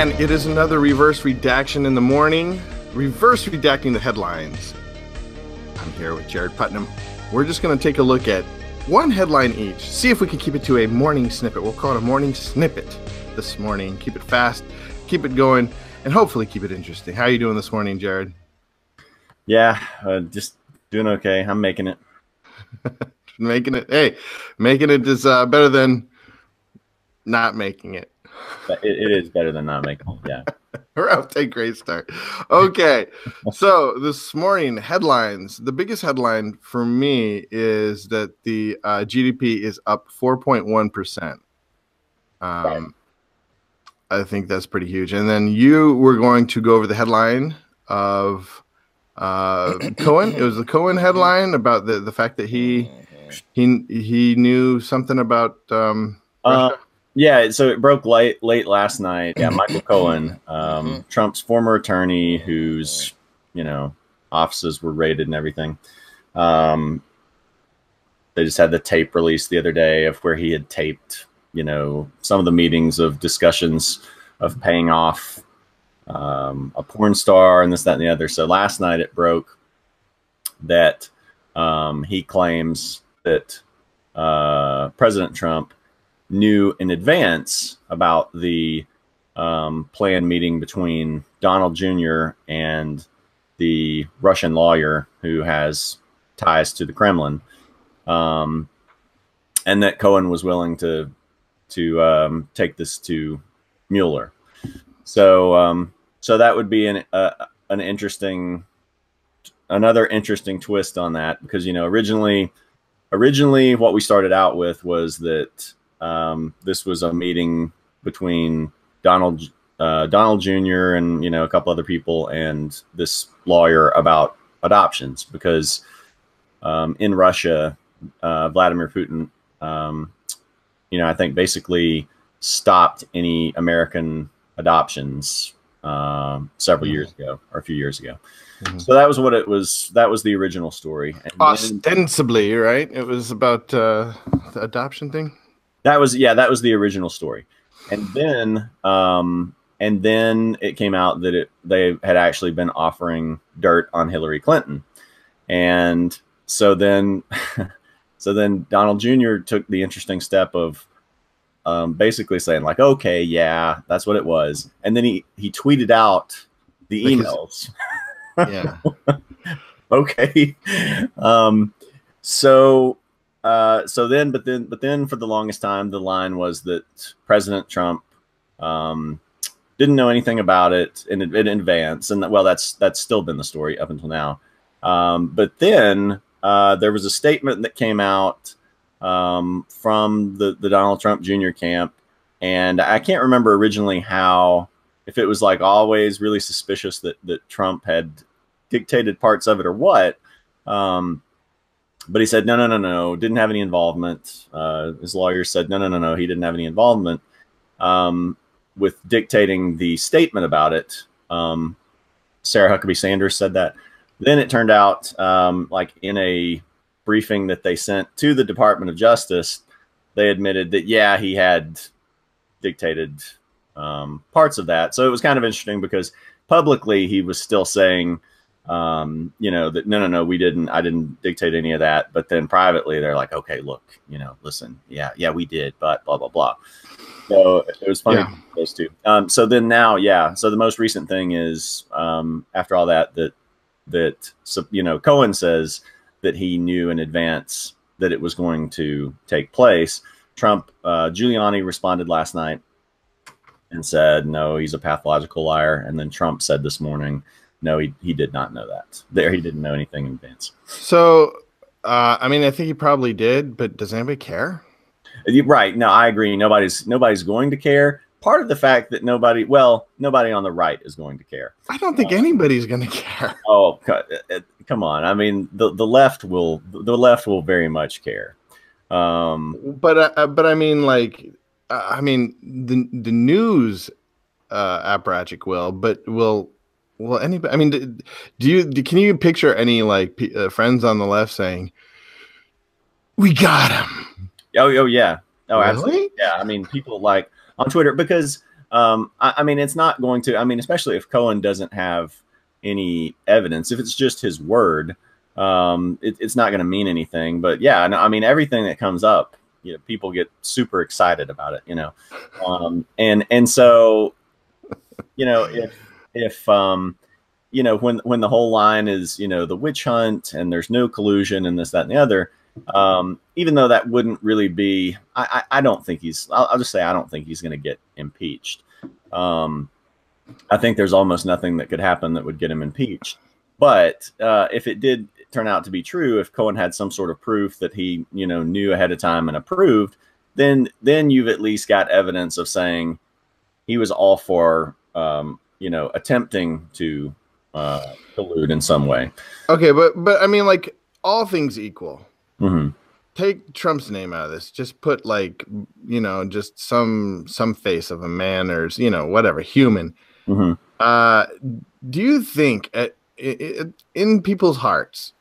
And it is another reverse redaction in the morning, reverse redacting the headlines. I'm here with Jared Putnam. We're just going to take a look at one headline each, see if we can keep it to a morning snippet. We'll call it a morning snippet this morning. Keep it fast, keep it going, and hopefully keep it interesting. How are you doing this morning, Jared? Yeah, just doing okay. I'm making it. Making it. Hey, making it is better than not making it. It is better than not making it, yeah. We're off to a great start. Okay, so this morning, headlines. The biggest headline for me is that the GDP is up 4.1%. I think that's pretty huge. And then you were going to go over the headline of Cohen. It was the Cohen headline about the fact that he knew something about Russia. Yeah, so it broke late last night. Yeah, Michael Cohen, Trump's former attorney, whose offices were raided and everything. They just had the tape released the other day of where he had taped, some of the meetings of discussions of paying off a porn star and this, that, and the other. So last night it broke that he claims that President Trump knew in advance about the planned meeting between Donald Jr. and the Russian lawyer who has ties to the Kremlin, and that Cohen was willing to take this to Mueller. So so that would be another interesting twist on that, because originally what we started out with was that this was a meeting between Donald Jr. and a couple other people and this lawyer about adoptions, because in Russia, Vladimir Putin, I think basically stopped any American adoptions several years ago, or a few years ago. So that was what it was. That was the original story. And ostensibly, right? It was about the adoption thing. That was the original story, and then it came out that they had actually been offering dirt on Hillary Clinton, and so then Donald Jr. took the interesting step of basically saying like, okay, yeah, that's what it was, and then he tweeted out the emails. Yeah. Okay. So then for the longest time, the line was that President Trump didn't know anything about it in advance, and that's still been the story up until now. But then there was a statement that came out from the Donald Trump Jr. camp, and I can't remember originally if it was like always really suspicious that Trump had dictated parts of it or what. But he said, no, didn't have any involvement. His lawyer said, no, he didn't have any involvement with dictating the statement about it. Sarah Huckabee Sanders said that. Then it turned out, like in a briefing that they sent to the Department of Justice, they admitted that, yeah, he had dictated parts of that. So it was kind of interesting because publicly he was still saying, that no, I didn't dictate any of that. But then privately they're like, okay, look, listen, yeah, we did, but blah, blah, blah. So it was funny, those two. So then now, so the most recent thing is, after all that Cohen says that he knew in advance that it was going to take place. Giuliani responded last night and said, no, he's a pathological liar. And then Trump said this morning, no, he did not know that. He didn't know anything in advance. So, I think he probably did, but does anybody care? Right. No, I agree. Nobody's going to care. Part of the fact that nobody on the right is going to care. I don't think anybody's going to care. Oh, come on. The left will very much care. But the news apparatchik will, but will anybody? Can you picture any friends on the left saying, "We got him"? Oh yeah. Oh, really? Absolutely. Yeah. People like on Twitter, because I mean, it's not going to. I mean, especially if Cohen doesn't have any evidence, if it's just his word, it's not going to mean anything. But yeah, no, I mean, everything that comes up, you know, people get super excited about it, you know, and so, you know, if you know, when the whole line is, you know, the witch hunt and there's no collusion and this, that, and the other, even though that wouldn't really be, I don't think he's, I'll just say, I don't think he's going to get impeached. I think there's almost nothing that could happen that would get him impeached. But if it did turn out to be true, if Cohen had some sort of proof that he, you know, knew ahead of time and approved, then you've at least got evidence of saying he was all for, you know, attempting to collude in some way. Okay, but I mean, like, all things equal. Mm-hmm. Take Trump's name out of this. Just put, like, you know, just some face of a man or, you know, whatever, human. Mm-hmm. Do you think in people's hearts,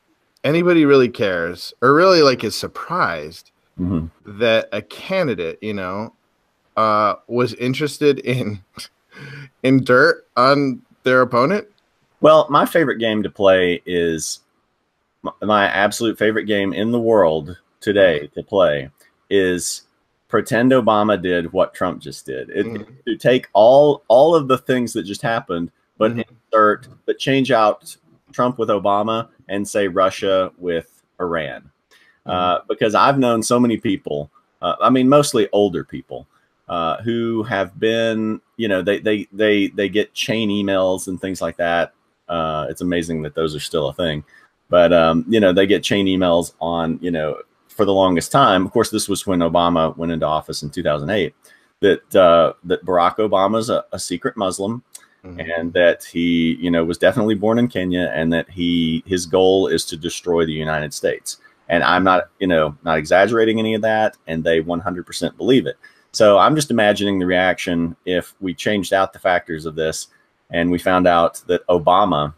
anybody really cares or really, like, is surprised Mm-hmm. that a candidate, you know, was interested in dirt on their opponent? Well, my favorite game to play is my absolute favorite game in the world today to play is pretend Obama did what Trump just did. To take all of the things that just happened, but but change out Trump with Obama and say Russia with Iran. Because I've known so many people, I mean, mostly older people, who have been, you know, they get chain emails and things like that. It's amazing that those are still a thing, but you know, they get chain emails on, you know, for the longest time. Of course, this was when Obama went into office in 2008. That Barack Obama's a secret Muslim, and that he, you know, was definitely born in Kenya, and that his goal is to destroy the United States. And I'm not, you know, not exaggerating any of that, and they 100% believe it. So I'm just imagining the reaction if we changed out the factors of this and we found out that Obama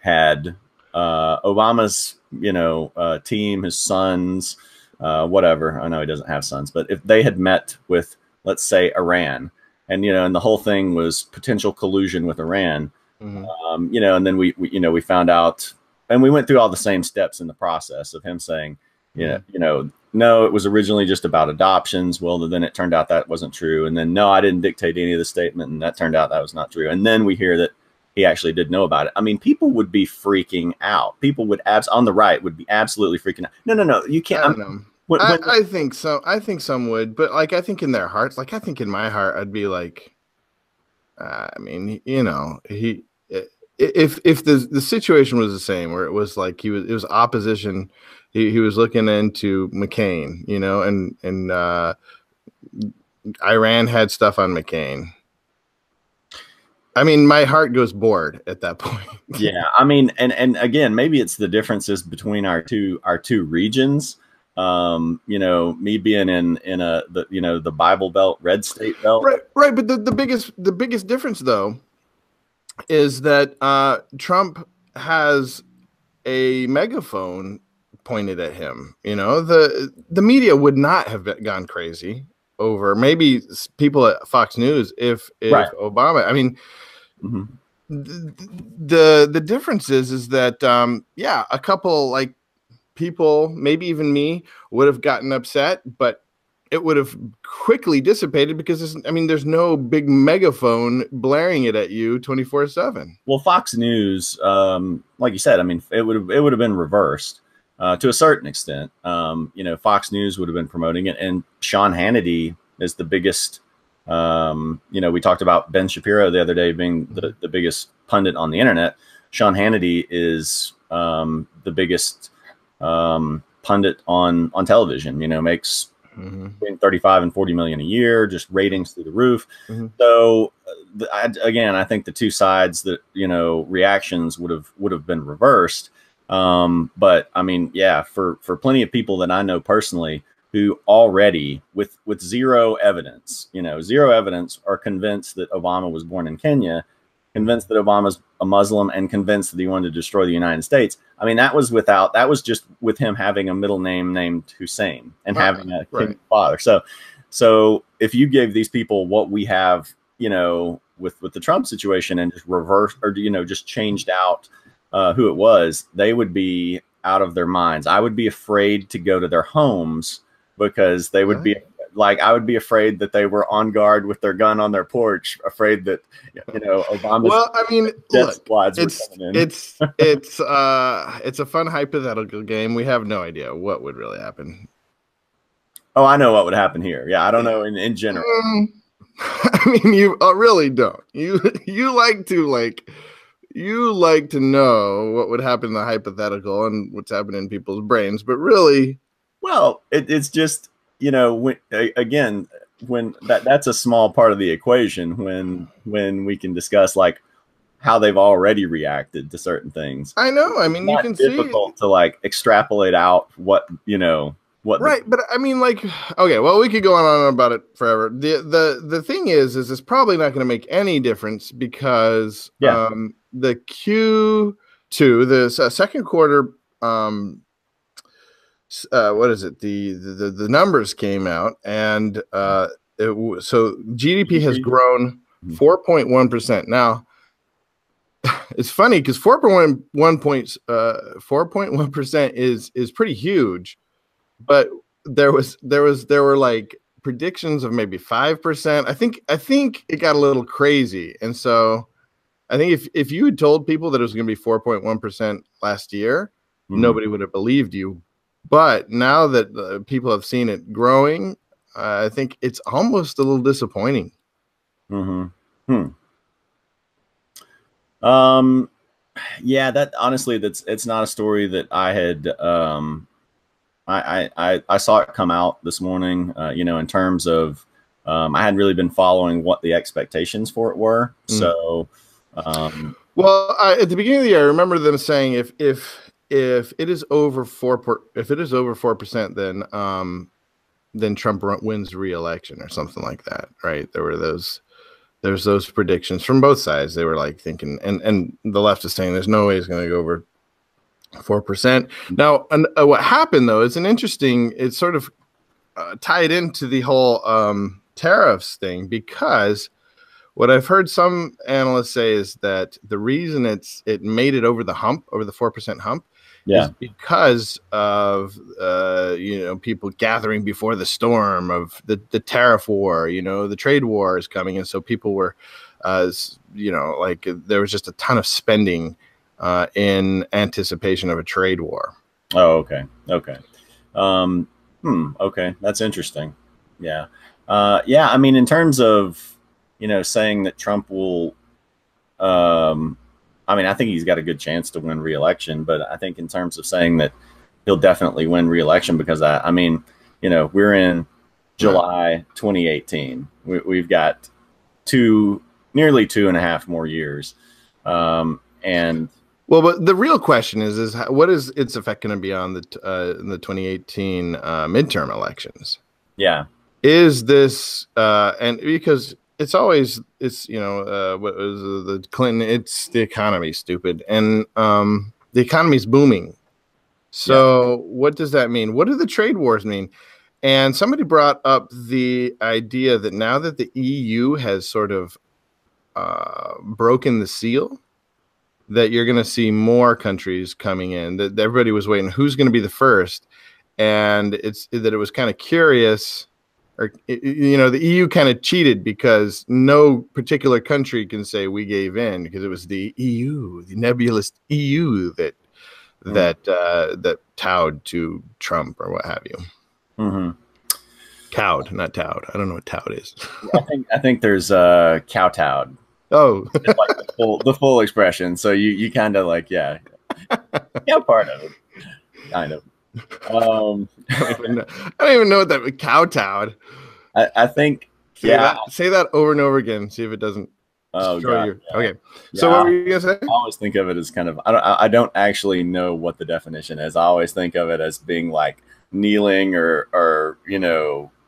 had Obama's, you know, team, his sons, whatever. I know he doesn't have sons, but if they had met with, let's say, Iran, and, you know, and the whole thing was potential collusion with Iran, you know, and then we, you know, we found out, and we went through all the same steps in the process of him saying, you know, no, it was originally just about adoptions. Well, then it turned out that wasn't true. And then, no, I didn't dictate any of the statement. And that turned out that was not true. And then we hear that he actually did know about it. I mean, people would be freaking out. People would on the right would be absolutely freaking out. No, you can't. I don't know. I think so. I think some would, but, like, I think in their hearts, like, I think in my heart, I'd be like, I mean, you know, if the situation was the same, where it was like it was opposition, he was looking into McCain, you know, and Iran had stuff on McCain. I mean, my heart goes bored at that point. Yeah, I mean, and again, maybe it's the differences between our two regions. You know, me being in the Bible Belt, red state belt. Right. But the biggest difference, though, is that Trump has a megaphone pointed at him. You know, the media would not have gone crazy over, maybe people at Fox News, if Obama. I mean, the difference is that yeah, a couple, like, people, maybe even me, would have gotten upset, but it would have quickly dissipated because there's no big megaphone blaring it at you 24/7. Well, Fox News, like you said, I mean, it would have been reversed to a certain extent. You know, Fox News would have been promoting it, and Sean Hannity is the biggest. You know, we talked about Ben Shapiro the other day being the biggest pundit on the internet. Sean Hannity is the biggest pundit on television. You know, makes between 35 and 40 million a year, just ratings through the roof. So again, I think the two sides that, you know, reactions would have been reversed. But I mean, yeah, for plenty of people that I know personally who already with zero evidence, are convinced that Obama was born in Kenya, convinced that Obama's a Muslim, and convinced that he wanted to destroy the United States. I mean, that was just with him having a middle name named Hussein and having a Kenyan father. So So if you gave these people what we have, with the Trump situation and just reverse or, just changed out who it was, they would be out of their minds. I would be afraid to go to their homes because they would be like, I would be afraid that they were on guard with their gun on their porch, afraid that, Obama's well, I mean, jet look, squads were coming in. it's a fun hypothetical game. We have no idea what would really happen. Oh, I know what would happen here. Yeah, I don't know in general. I mean, you really don't. You like to know what would happen in the hypothetical and what's happening in people's brains, but really, well, it's just when that's a small part of the equation when we can discuss like how they've already reacted to certain things. I know. I mean, you can see difficult to like extrapolate out what. Right, but I mean, like, okay, well, we could go on about it forever. The thing is it's probably not going to make any difference because the Q2, the second quarter, what is it? The numbers came out, and so GDP has grown 4.1%. Now, it's funny because 4.1% is pretty huge. But there were like predictions of maybe 5%. I think it got a little crazy, and so I think if you had told people that it was going to be 4.1% last year, nobody would have believed you. But now that people have seen it growing, I think it's almost a little disappointing. Yeah, that honestly, it's not a story that I had. I saw it come out this morning, in terms of I hadn't really been following what the expectations for it were. So, well, at the beginning of the year, I remember them saying if it is over 4%, then Trump wins re-election or something like that, right? There's those predictions from both sides. They were like thinking, and the left is saying there's no way it's going to go over 4%. Now, what happened though is it's sort of tied into the whole tariffs thing, because what I've heard some analysts say is that the reason it made it over the 4% hump, is because of people gathering before the storm of the tariff war. The trade war is coming, and so people were, like there was just a ton of spending in anticipation of a trade war. Oh, okay. Okay, that's interesting. Yeah. I mean, in terms of saying that Trump will, I mean, I think he's got a good chance to win re-election, but I think in terms of saying that he'll definitely win re-election, because I mean, we're in July 2018. We've got nearly 2.5 more years, and. Well, but the real question is what is its effect going to be on the 2018 midterm elections? Yeah. Is this and because it's what was the Clinton? It's the economy, stupid, and the economy's booming. So what does that mean? What do the trade wars mean? And somebody brought up the idea that now that the EU has sort of broken the seal, that you're going to see more countries coming in, that everybody was waiting who's going to be the first. And it was kind of curious, or the EU kind of cheated because no particular country can say we gave in, because it was the EU, the nebulous EU that towed to Trump or what have you. Cowed, not towed. I don't know what towed is. I think there's kowtowed. Oh, it's like the full expression. So you kind of like, yeah, part of it, kind of. I don't even know what that kowtowed. I think, say that over and over again. See if it doesn't. Okay. Yeah. So what were you gonna say? I always think of it as kind of. I don't actually know what the definition is. I always think of it as being like kneeling or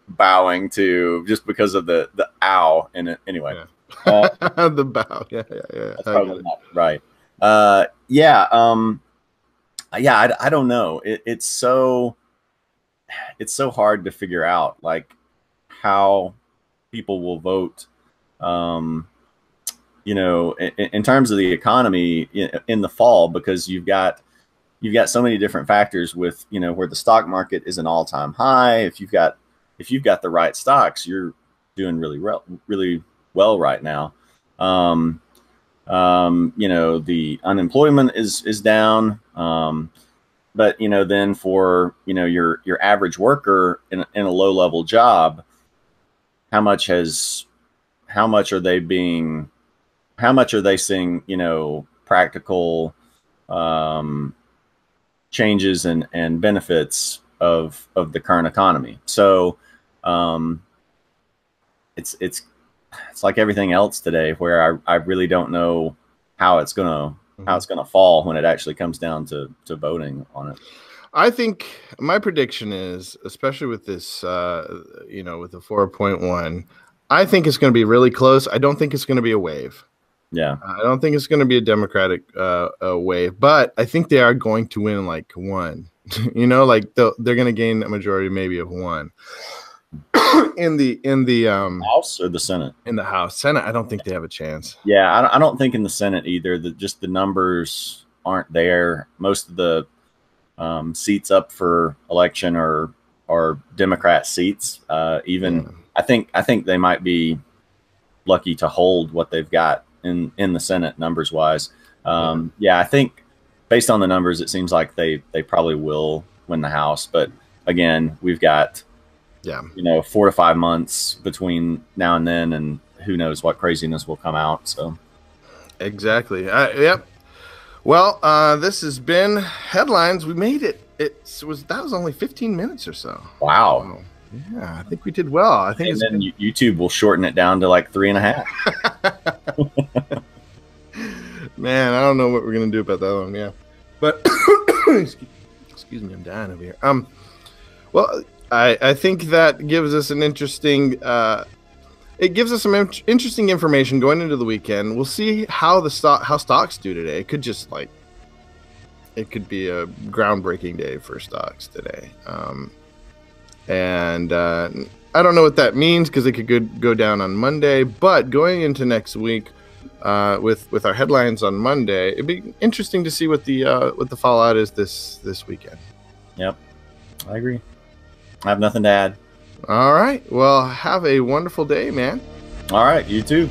bowing to, just because of the ow in it. Anyway. Yeah. The bow. Yeah. That's probably not right. I don't know. It's so hard to figure out like how people will vote. You know, in terms of the economy in the fall, because you've got so many different factors with, you know, where the stock market is an all-time high. If you've got the right stocks, you're doing really well right now. You know, the unemployment is down. But, you know, then for, you know, your average worker in a low level job, how much are they seeing, you know, practical changes and benefits of the current economy? So it's like everything else today, where I really don't know how it's gonna fall when it actually comes down to voting on it. I think my prediction is, especially with this, you know, with the 4.1, I think it's going to be really close. I don't think it's going to be a wave. Yeah. I don't think it's going to be a Democratic wave, but I think they are going to win like one. You know, like they're going to gain a majority maybe of one in the House or the Senate. In the House. Senate, I don't think they have a chance. Yeah, I don't think in the Senate either. Just the numbers aren't there. Most of the seats up for election are Democrat seats. I think they might be lucky to hold what they've got in the Senate numbers wise. Yeah, I think based on the numbers, it seems like they probably will win the House. But again, we've got, you know, 4 to 5 months between now and then, and who knows what craziness will come out. So exactly. Yep. Well, this has been Headlines. We made it. That was only 15 minutes or so. Wow. Yeah, I think we did well. I think. And then YouTube will shorten it down to like 3.5. Man, I don't know what we're gonna do about that one. Yeah, but excuse me, I'm dying over here. Well, I think that gives us an interesting. It gives us some interesting information going into the weekend. We'll see how stocks do today. It could just it could be a groundbreaking day for stocks today. And I don't know what that means, because it could go down on Monday. But going into next week, with our headlines on Monday, it'd be interesting to see what the fallout is this weekend. Yep, I agree. I have nothing to add. All right. Well, have a wonderful day, man. All right, you too.